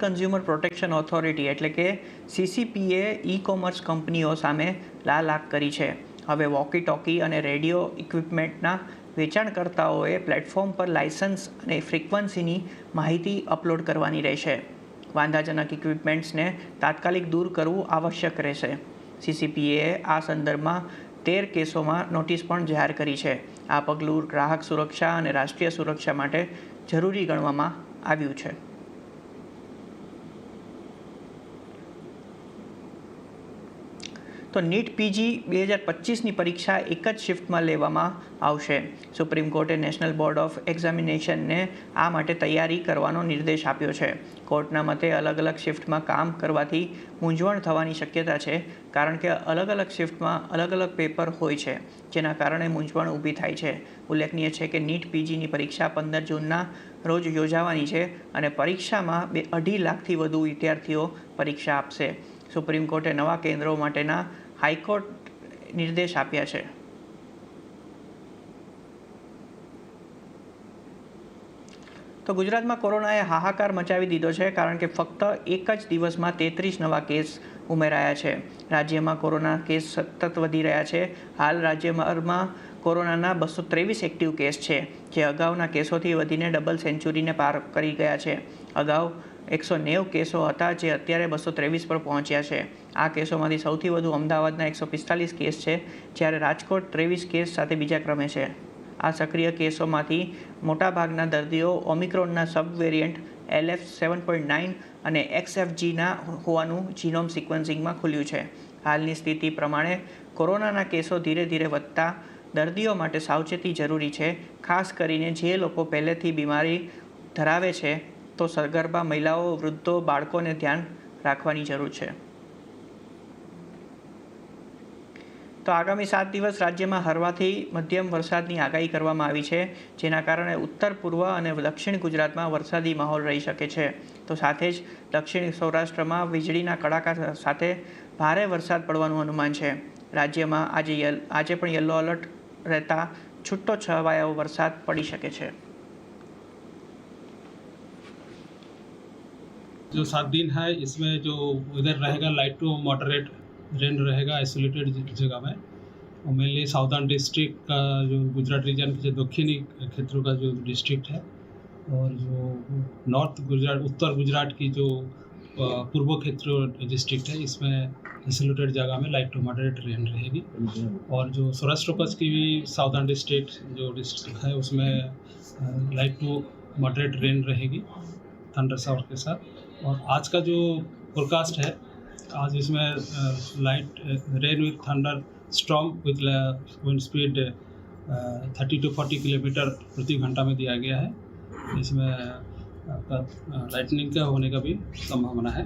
Consumer protection authority એટલે કે CCPએ e-commerce કંપનીઓ સામે લાલ આંખ કરી છે. હવે વોકી ટોકી અને રેડિયો ઇક્વિપમેન્ટના વેચાણકર્તાઓએ પ્લેટફોર્મ પર લાયસન્સ અને ફ્રીક્વન્સીની માહિતી અપલોડ કરવાની રહેશે. વાંધાજનક ઇક્વિપમેન્ટ્સને તાત્કાલિક દૂર કરવું આવશ્યક રહેશે. CCPએ આ સંદર્ભમાં 13 કેસોમાં નોટિસ પણ જાહેર કરી છે. આ પગલું ગ્રાહક સુરક્ષા અને રાષ્ટ્રીય સુરક્ષા માટે જરૂરી ગણવામાં આવ્યું છે. તો નીટ PG 2025ની પરીક્ષા એક જ શિફ્ટમાં લેવામાં આવશે. સુપ્રીમ કોર્ટે નેશનલ બોર્ડ ઓફ એક્ઝામિનેશનને આ માટે તૈયારી કરવાનો નિર્દેશ આપ્યો છે. કોર્ટના મતે અલગ અલગ શિફ્ટમાં કામ કરવાથી મૂંઝવણ થવાની શક્યતા છે, કારણ કે અલગ અલગ શિફ્ટમાં અલગ અલગ પેપર હોય છે, જેના કારણે મૂંઝવણ ઊભી થાય છે. ઉલ્લેખનીય છે કે નીટ PGની પરીક્ષા 15 જૂનના રોજ યોજાવાની છે અને પરીક્ષામાં 2.5 લાખથી વધુ વિદ્યાર્થીઓ પરીક્ષા આપશે. સુપ્રીમ કોર્ટે નવા કેન્દ્રો માટેના હાઈકોર્ટ નિર્દેશ આપ્યા છે. તો ગુજરાતમાં કોરોનાએ હાહાકાર મચાવી દીધો છે, કારણ કે ફક્ત એક જ દિવસમાં 33 નવા કેસ ઉમેરાયા છે. રાજ્યમાં કોરોના કેસ સતત વધી રહ્યા છે. હાલ રાજ્યભરમાં કોરોનાના 223 એક્ટિવ કેસ છે, જે અગાઉના કેસોથી વધીને ડબલ સેન્ચુરીને પાર કરી ગયા છે. અગાઉ 190 કેસો હતા, જે અત્યારે 223 પર પહોંચ્યા છે. આ કેસોમાંથી સૌથી વધુ અમદાવાદના 145 કેસ છે, જ્યારે રાજકોટ 23 કેસ સાથે બીજા ક્રમે છે. આ સક્રિય કેસોમાંથી મોટાભાગના દર્દીઓ ઓમિક્રોનના સબ વેરિયન્ટ LF7.9 અને XFGના હોવાનું જીનોમ સિક્વન્સિંગમાં ખુલ્યું છે. હાલની સ્થિતિ પ્રમાણે કોરોનાના કેસો ધીરે ધીરે વધતા દર્દીઓ માટે સાવચેતી જરૂરી છે. ખાસ કરીને જે લોકો પહેલેથી બીમારી ધરાવે છે, તો સગર્ભા મહિલાઓ, વૃદ્ધો, બાળકોને ધ્યાન રાખવાની જરૂર છે. તો આગામી 7 દિવસ રાજ્યમાં હળવાથી મધ્યમ વરસાદની આગાહી કરવામાં આવી છે, જેના કારણે ઉત્તર પૂર્વ અને દક્ષિણ ગુજરાતમાં વરસાદી માહોલ રહી શકે છે. તો સાથે જ દક્ષિણ સૌરાષ્ટ્રમાં વીજળીના કડાકા સાથે ભારે વરસાદ પડવાનું અનુમાન છે. રાજ્યમાં આજે પણ યલો એલર્ટ રહેતા છૂટો છવાયો વરસાદ પડી શકે છે. जो 7 दिन है इसमें जो वेदर रहेगा लाइट टू मॉडरेट रेन रहेगा आइसोलेटेड जगह में, और मेनली साउदर्न डिस्ट्रिक्ट का जो गुजरात रीजन के जो दक्षिणी क्षेत्रों का जो डिस्ट्रिक्ट है, और जो नॉर्थ गुजरात उत्तर गुजरात की जो पूर्व क्षेत्र डिस्ट्रिक्ट है, इसमें आइसोलेटेड जगह में लाइट टू मॉडरेट रेन रहेगी. और जो सौराष्ट्र कच्छ की भी साउदर्न डिस्ट्रिक्ट जो डिस्ट्रिक्ट है, उसमें लाइट टू मॉडरेट रेन रहेगी थंडर शावर के साथ. और आज का जो फोरकास्ट है, आज इसमें light rain with thunder storm with wind speed 30 to 40 kilometre प्रति घंटा में दिया गया है. इसमें लाइटनिंग का होने का भी संभावना है.